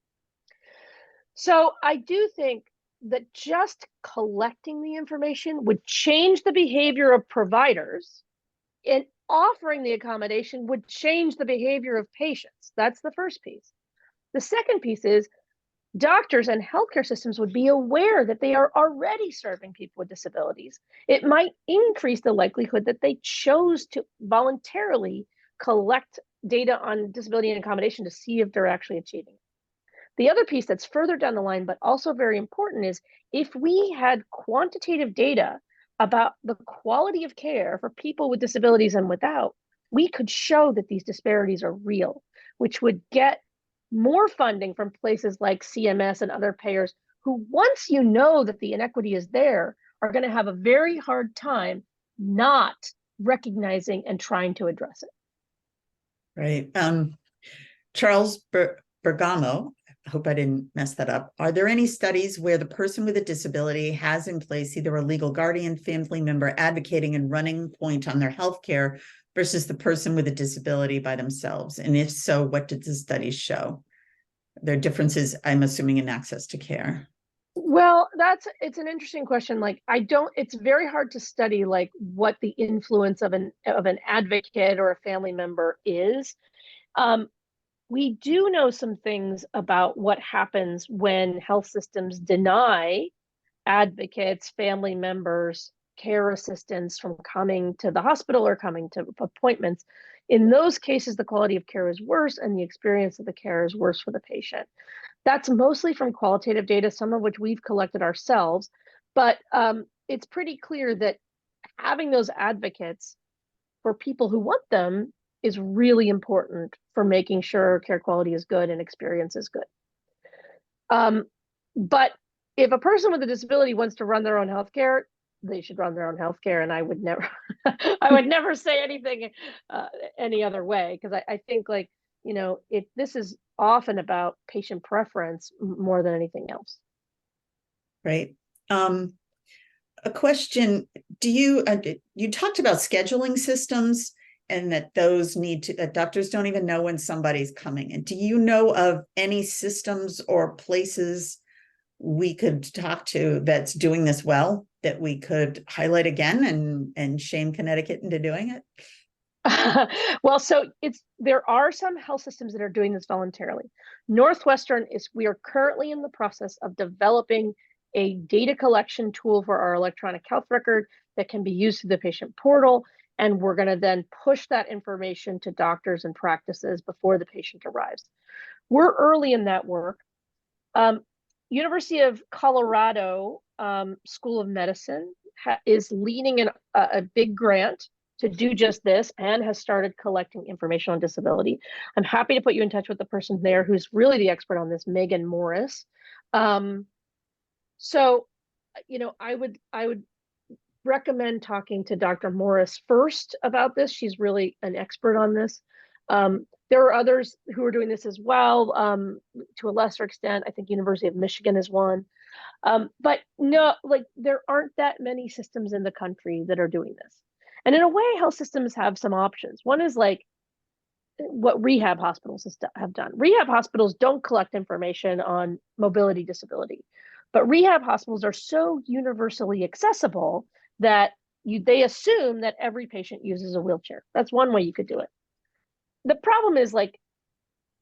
So I do think that just collecting the information would change the behavior of providers, and offering the accommodation would change the behavior of patients. That's the first piece. The second piece is doctors and healthcare systems would be aware that they are already serving people with disabilities. It might increase the likelihood that they chose to voluntarily collect data on disability and accommodation to see if they're actually achieving it. The other piece that's further down the line, but also very important, is if we had quantitative data about the quality of care for people with disabilities and without, we could show that these disparities are real, which would get more funding from places like CMS and other payers who, once you know that the inequity is there, are going to have a very hard time not recognizing and trying to address it. Right. Charles Bergamo, I hope I didn't mess that up. Are there any studies where the person with a disability has in place either a legal guardian, family member advocating and running point on their health care versus the person with a disability by themselves? And if so, what did the studies show? There are differences, I'm assuming, in access to care. Well, it's an interesting question. Like, it's very hard to study like what the influence of an advocate or a family member is. we do know some things about what happens when health systems deny advocates, family members, care assistants from coming to the hospital or coming to appointments. In those cases, the quality of care is worse and the experience of the care is worse for the patient. That's mostly from qualitative data, some of which we've collected ourselves, but it's pretty clear that having those advocates for people who want them is really important for making sure care quality is good and experience is good. But if a person with a disability wants to run their own healthcare, they should run their own healthcare, and I would never, I would never say anything any other way, because I think, like, you know, this is often about patient preference more than anything else. Right. A question, do you, you talked about scheduling systems and that that doctors don't even know when somebody's coming. And do you know of any systems or places we could talk to that's doing this well, that we could highlight again and shame Connecticut into doing it? Well, so there are some health systems that are doing this voluntarily. Northwestern we are currently in the process of developing a data collection tool for our electronic health record that can be used through the patient portal. And we're going to then push that information to doctors and practices before the patient arrives. We're early in that work. University of Colorado School of Medicine is leading a big grant to do just this and has started collecting information on disability. I'm happy to put you in touch with the person there who's really the expert on this, Megan Morris. So, you know, I would recommend talking to Dr. Morris first about this. She's really an expert on this. There are others who are doing this as well, to a lesser extent. I think University of Michigan is one. But no, like, there aren't that many systems in the country that are doing this. And in a way, health systems have some options. One is like what rehab hospitals have done. Rehab hospitals don't collect information on mobility disability, but rehab hospitals are so universally accessible that they assume that every patient uses a wheelchair. That's one way you could do it. The problem is, like,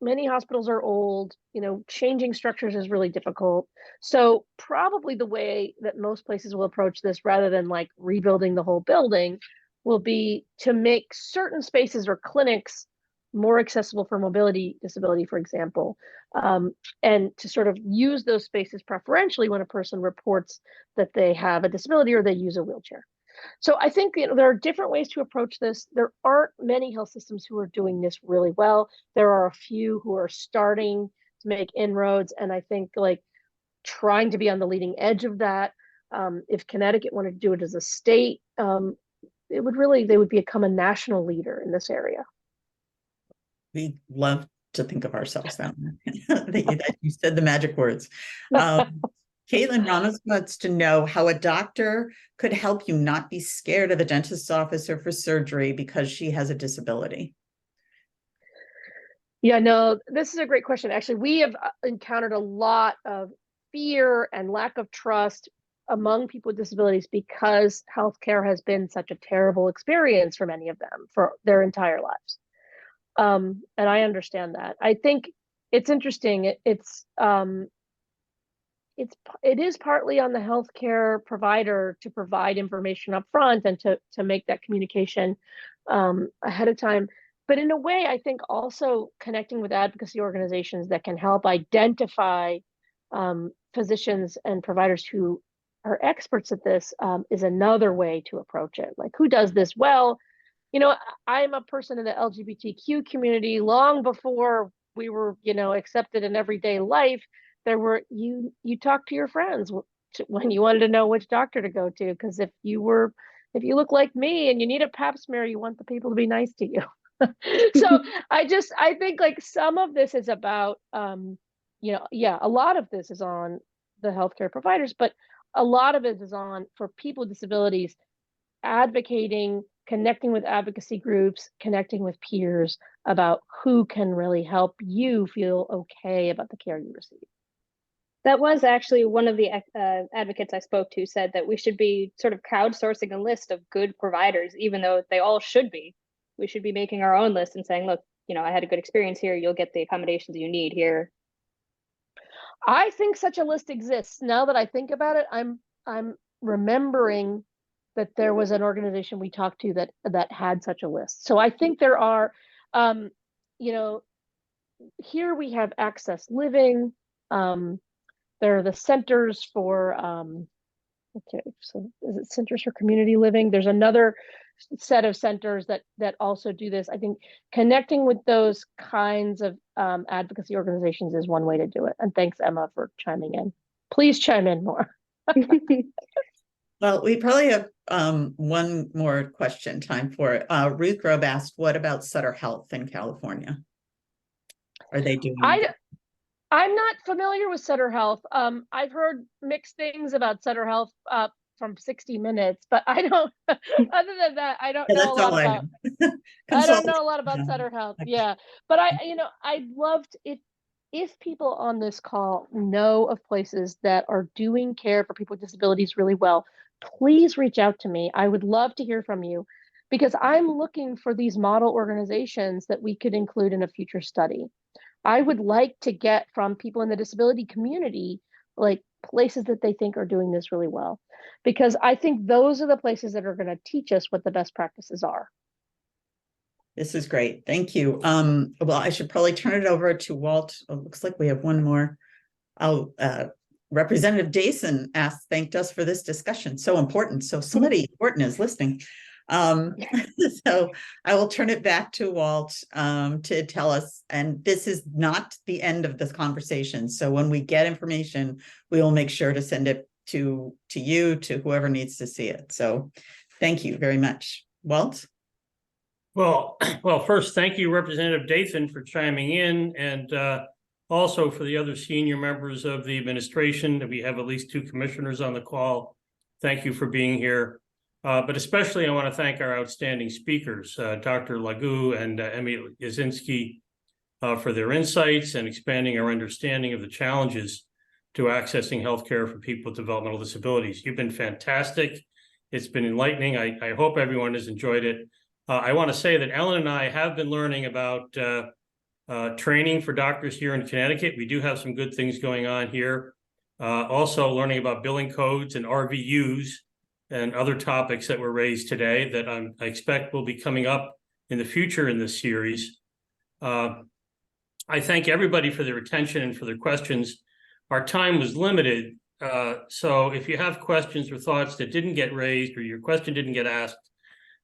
many hospitals are old, you know, changing structures is really difficult. So probably the way that most places will approach this, rather than like rebuilding the whole building, will be to make certain spaces or clinics more accessible for mobility disability, for example, and to sort of use those spaces preferentially when a person reports that they have a disability or they use a wheelchair. So I think, you know, there are different ways to approach this. There aren't many health systems who are doing this really well. There are a few who are starting to make inroads, and I think, like, trying to be on the leading edge of that. If Connecticut wanted to do it as a state, they would become a national leader in this area. We love to think of ourselves that way. You said the magic words. Caitlin Ramos wants to know how a doctor could help you not be scared of the dentist's office or for surgery because she has a disability. Yeah, no, this is a great question. Actually, we have encountered a lot of fear and lack of trust among people with disabilities because healthcare has been such a terrible experience for many of them for their entire lives. And I understand that. I think it's interesting. It is partly on the healthcare provider to provide information up front and to make that communication ahead of time. But in a way, I think also connecting with advocacy organizations that can help identify physicians and providers who are experts at this is another way to approach it. Like, who does this well? You know, I'm a person in the LGBTQ community. Long before we were, you know, accepted in everyday life, you talk to your friends when you wanted to know which doctor to go to, because if you look like me and you need a pap smear, you want the people to be nice to you. So I think, like, some of this is about you know, yeah, a lot of this is on the healthcare providers, but a lot of it is on, for people with disabilities, advocating, connecting with advocacy groups, connecting with peers about who can really help you feel okay about the care you receive. That was actually one of the advocates I spoke to said that we should be sort of crowdsourcing a list of good providers, even though they all should be. We should be making our own list and saying, look, I had a good experience here. You'll get the accommodations you need here. I think such a list exists. Now that I think about it, I'm remembering that there was an organization we talked to that had such a list. So I think there are, here we have Access Living. There are the centers for, okay, so is it Centers for Community Living? There's another set of centers that also do this. I think connecting with those kinds of advocacy organizations is one way to do it. And thanks, Emma, for chiming in. Please chime in more. Well, we probably have one more question time for it. Ruth Grobe asked, what about Sutter Health in California? Are they doing? I'm not familiar with Sutter Health. I've heard mixed things about Sutter Health from 60 Minutes, but I don't, other than that, I don't know a lot about, I don't know a lot about Sutter Health. Yeah. But I'd love to, if people on this call know of places that are doing care for people with disabilities really well, please reach out to me. I would love to hear from you, because I'm looking for these model organizations that we could include in a future study. I would like to get from people in the disability community, like places that they think are doing this really well, because I think those are the places that are going to teach us what the best practices are. This is great. Thank you. Well, I should probably turn it over to Walt. It looks like we have one more. Representative Jason thanked us for this discussion. So important. So somebody important is listening. So I will turn it back to Walt to tell us, and this is not the end of this conversation. So when we get information, we will make sure to send it to you, to whoever needs to see it. So thank you very much. Walt? Well, first, thank you, Representative Dathan, for chiming in, and also for the other senior members of the administration. We have at least 2 commissioners on the call. Thank you for being here. But especially I want to thank our outstanding speakers, Dr. Lagoo and Emmy Yazinski, for their insights and expanding our understanding of the challenges to accessing healthcare for people with developmental disabilities. You've been fantastic. It's been enlightening. I hope everyone has enjoyed it. I want to say that Ellen and I have been learning about training for doctors here in Connecticut. We do have some good things going on here. Also learning about billing codes and RVUs and other topics that were raised today that I expect will be coming up in the future in this series. I thank everybody for their attention and for their questions. Our time was limited, so if you have questions or thoughts that didn't get raised or your question didn't get asked,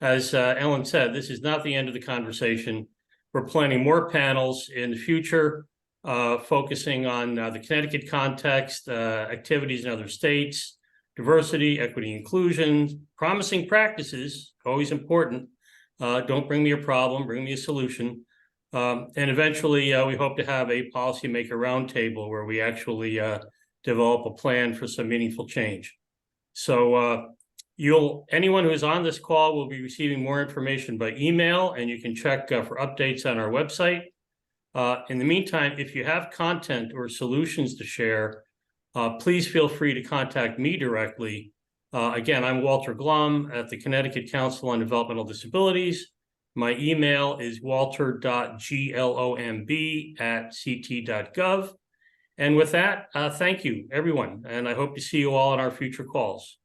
as Ellen said, this is not the end of the conversation. We're planning more panels in the future, focusing on the Connecticut context, activities in other states, diversity, equity, inclusion, promising practices, always important. Don't bring me a problem, bring me a solution. And eventually, we hope to have a policymaker roundtable where we actually develop a plan for some meaningful change. So anyone who is on this call will be receiving more information by email, and you can check for updates on our website. In the meantime, if you have content or solutions to share, please feel free to contact me directly. Again, I'm Walter Glum at the Connecticut Council on Developmental Disabilities. My email is walter.glomb@ct.gov. And with that, thank you, everyone. And I hope to see you all on our future calls.